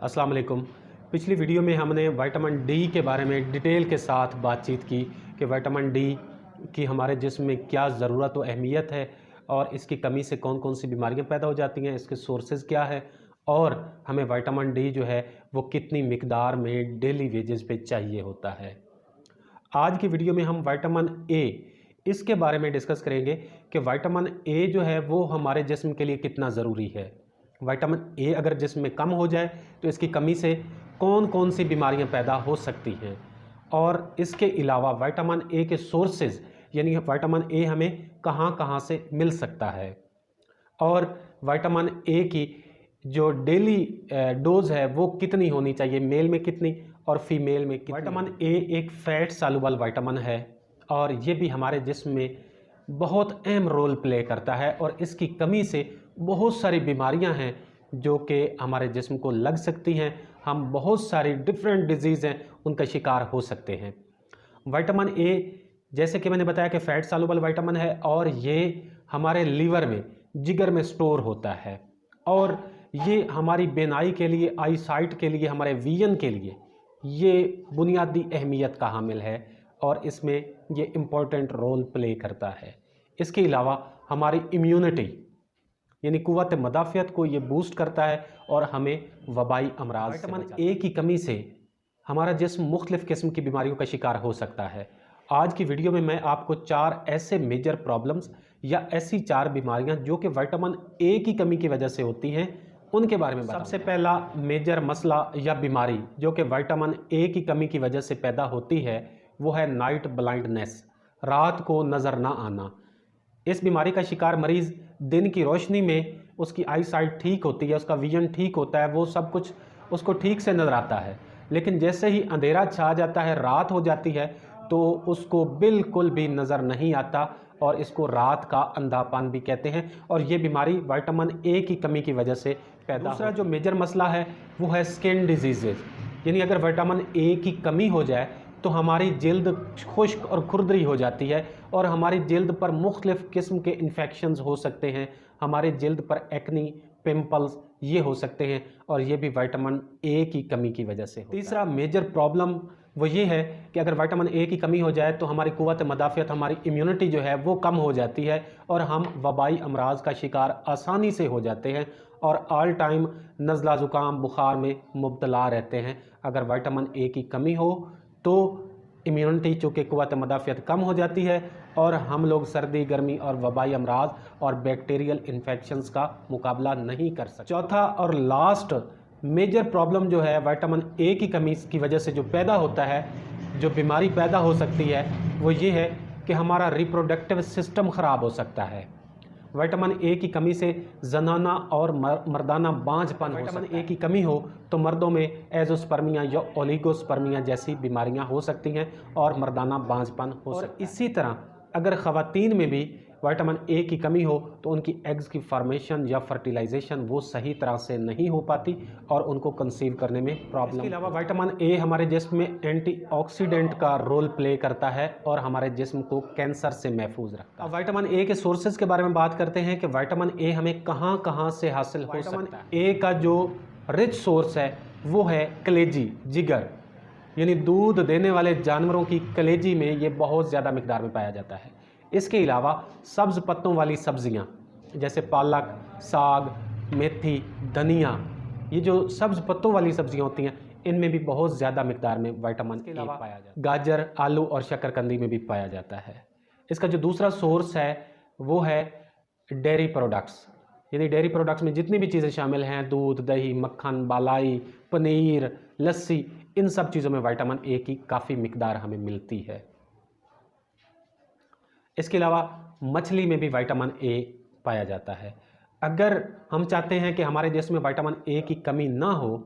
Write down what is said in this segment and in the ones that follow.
अस्सलाम वालेकुम। पिछली वीडियो में हमने विटामिन डी के बारे में डिटेल के साथ बातचीत की कि विटामिन डी की हमारे जिस्म में क्या ज़रूरत व अहमियत है और इसकी कमी से कौन कौन सी बीमारियां पैदा हो जाती हैं, इसके सोर्सेज क्या है और हमें विटामिन डी जो है वो कितनी मिकदार में डेली वेजेस पे चाहिए होता है। आज की वीडियो में हम विटामिन ए इसके बारे में डिस्कस करेंगे कि विटामिन ए जो है वो हमारे जिस्म के लिए कितना ज़रूरी है। विटामिन ए अगर जिस्म में कम हो जाए तो इसकी कमी से कौन कौन सी बीमारियां पैदा हो सकती हैं और इसके अलावा विटामिन ए के सोर्सेज यानी विटामिन ए हमें कहां कहां से मिल सकता है और विटामिन ए की जो डेली डोज है वो कितनी होनी चाहिए, मेल में कितनी और फीमेल में कितनी। विटामिन ए एक फैट सॉल्युबल विटामिन है और ये भी हमारे जिस्म में बहुत अहम रोल प्ले करता है और इसकी कमी से बहुत सारी बीमारियां हैं जो कि हमारे जिस्म को लग सकती हैं। हम बहुत सारी डिफरेंट डिजीज़ हैं उनका शिकार हो सकते हैं। विटामिन ए जैसे कि मैंने बताया कि फैट सॉल्युबल विटामिन है और ये हमारे लीवर में, जिगर में स्टोर होता है और ये हमारी बेनाई के लिए, आई साइट के लिए, हमारे विजन के लिए ये बुनियादी अहमियत का हामिल है और इसमें ये इम्पोर्टेंट रोल प्ले करता है। इसके अलावा हमारी इम्यूनिटी यानी कुव्वत मदाफ़ियत को ये बूस्ट करता है और हमें वबाई अमराज से विटामिन ए की कमी से हमारा जिस्म मुख्तलिफ़ किस्म की बीमारियों का शिकार हो सकता है। आज की वीडियो में मैं आपको 4 ऐसे मेजर प्रॉब्लम्स या ऐसी 4 बीमारियां जो कि विटामिन ए की कमी की वजह से होती हैं उनके बारे में बताऊंगा। सबसे पहला मेजर मसला या बीमारी जो कि विटामिन ए की कमी की वजह से पैदा होती है वो है नाइट ब्लाइंडनेस, रात को नज़र ना आना। इस बीमारी का शिकार मरीज़ दिन की रोशनी में उसकी आई साइट ठीक होती है, उसका विजन ठीक होता है, वो सब कुछ उसको ठीक से नज़र आता है, लेकिन जैसे ही अंधेरा छा जाता है, रात हो जाती है तो उसको बिल्कुल भी नज़र नहीं आता और इसको रात का अंधापन भी कहते हैं और ये बीमारी विटामिन ए की कमी की वजह से पैदा। दूसरा जो मेजर मसला है वो है स्किन डिजीज़ेज, यानी अगर विटामिन ए की कमी हो जाए तो हमारी जिल्द खुश्क और खुरदरी हो जाती है और हमारी जिल्द पर मुख्तलिफ़ किस्म के इन्फेक्शंस हो सकते हैं, हमारी जिल्द पर एक्नी, पिंपल्स ये हो सकते हैं और ये भी विटामिन ए की कमी की वजह से। तीसरा मेजर प्रॉब्लम वो ये है कि अगर विटामिन ए की कमी हो जाए तो हमारी कुव्वत मदाफ़ियत, हमारी इम्यूनिटी जो है वो कम हो जाती है और हम वबाई अमराज का शिकार आसानी से हो जाते हैं और ऑल टाइम नज़ला ज़ुकाम बुखार में मुब्तला रहते हैं। अगर विटामिन ए की कमी हो तो इम्यूनिटी चूँकि कुव्वत मदाफ़ियत कम हो जाती है और हम लोग सर्दी, गर्मी और वबाई अमराज और बैक्टीरियल इन्फेक्शंस का मुकाबला नहीं कर सकते। चौथा और लास्ट मेजर प्रॉब्लम जो है विटामिन ए की कमी की वजह से जो पैदा होता है, जो बीमारी पैदा हो सकती है वो ये है कि हमारा रिप्रोडक्टिव सिस्टम ख़राब हो सकता है। विटामिन ए की कमी से जनाना और मर्दाना बांझपन हो सकता है। विटामिन ए की कमी हो तो मर्दों में एजोस्पर्मिया या ओलिगोस्पर्मिया जैसी बीमारियां हो सकती हैं और मर्दाना बांझपन हो सकता है। इसी तरह अगर ख़वातीन में भी विटामिन ए की कमी हो तो उनकी एग्स की फॉर्मेशन या फर्टिलाइजेशन वो सही तरह से नहीं हो पाती और उनको कंसीव करने में प्रॉब्लम। इसके अलावा विटामिन ए हमारे जिस्म में एंटीऑक्सीडेंट का रोल प्ले करता है और हमारे जिस्म को कैंसर से महफूज रखता है। अब विटामिन ए के सोर्सेज के बारे में बात करते हैं कि विटामिन ए हमें कहाँ कहाँ से हासिल हो सकता है। ए का जो रिच सोर्स है वो है कलेजी, जिगर, यानी दूध देने वाले जानवरों की कलेजी में ये बहुत ज़्यादा मिकदार में पाया जाता है। इसके अलावा सब्ज़ पत्तों वाली सब्ज़ियाँ जैसे पालक, साग, मेथी, धनिया, ये जो सब्ज़ पत्तों वाली सब्ज़ियाँ होती हैं इनमें भी बहुत ज़्यादा मिकदार में विटामिन ए पाया जाता है। गाजर, आलू और शकरकंदी में भी पाया जाता है। इसका जो दूसरा सोर्स है वो है डेयरी प्रोडक्ट्स, यानी डेयरी प्रोडक्ट्स में जितनी भी चीज़ें शामिल हैं, दूध, दही, मक्खन, मलाई, पनीर, लस्सी, इन सब चीज़ों में विटामिन ए की काफ़ी मिकदार हमें मिलती है। इसके अलावा मछली में भी विटामिन ए पाया जाता है। अगर हम चाहते हैं कि हमारे जिस्म में विटामिन ए की कमी ना हो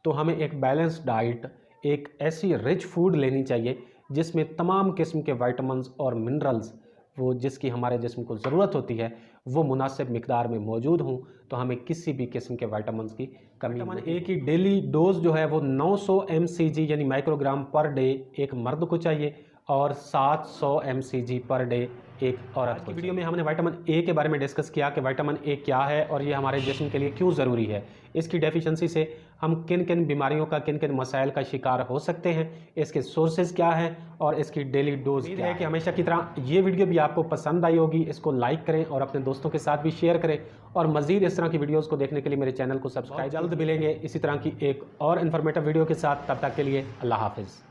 तो हमें एक बैलेंस डाइट, एक ऐसी रिच फूड लेनी चाहिए जिसमें तमाम किस्म के विटामिन्स और मिनरल्स वो जिसकी हमारे जिस्म को ज़रूरत होती है वो मुनासिब मिकदार में मौजूद हों तो हमें किसी भी किस्म के विटामिन्स की कमी। विटामिन ए की डेली डोज जो है वो 900 mcg यानी माइक्रोग्राम पर डे एक मर्द को चाहिए और 700 mcg पर डे एक औरत को। वीडियो में हमने विटामिन ए के बारे में डिस्कस किया कि विटामिन ए क्या है और ये हमारे जिस्म के लिए क्यों ज़रूरी है, इसकी डेफिशिएंसी से हम किन किन बीमारियों का, किन किन मसाइल का शिकार हो सकते हैं, इसके सोर्सेज क्या हैं और इसकी डेली डोज क्या है। कि हमेशा की तरह ये वीडियो भी आपको पसंद आई होगी। इसको लाइक करें और अपने दोस्तों के साथ भी शेयर करें और मज़ीद इस तरह की वीडियोज़ को देखने के लिए मेरे चैनल को सब्सक्राइब। जल्द मिलेंगे इसी तरह की एक और इन्फॉर्मेटिव वीडियो के साथ। तब तक के लिए अल्लाह हाफिज़।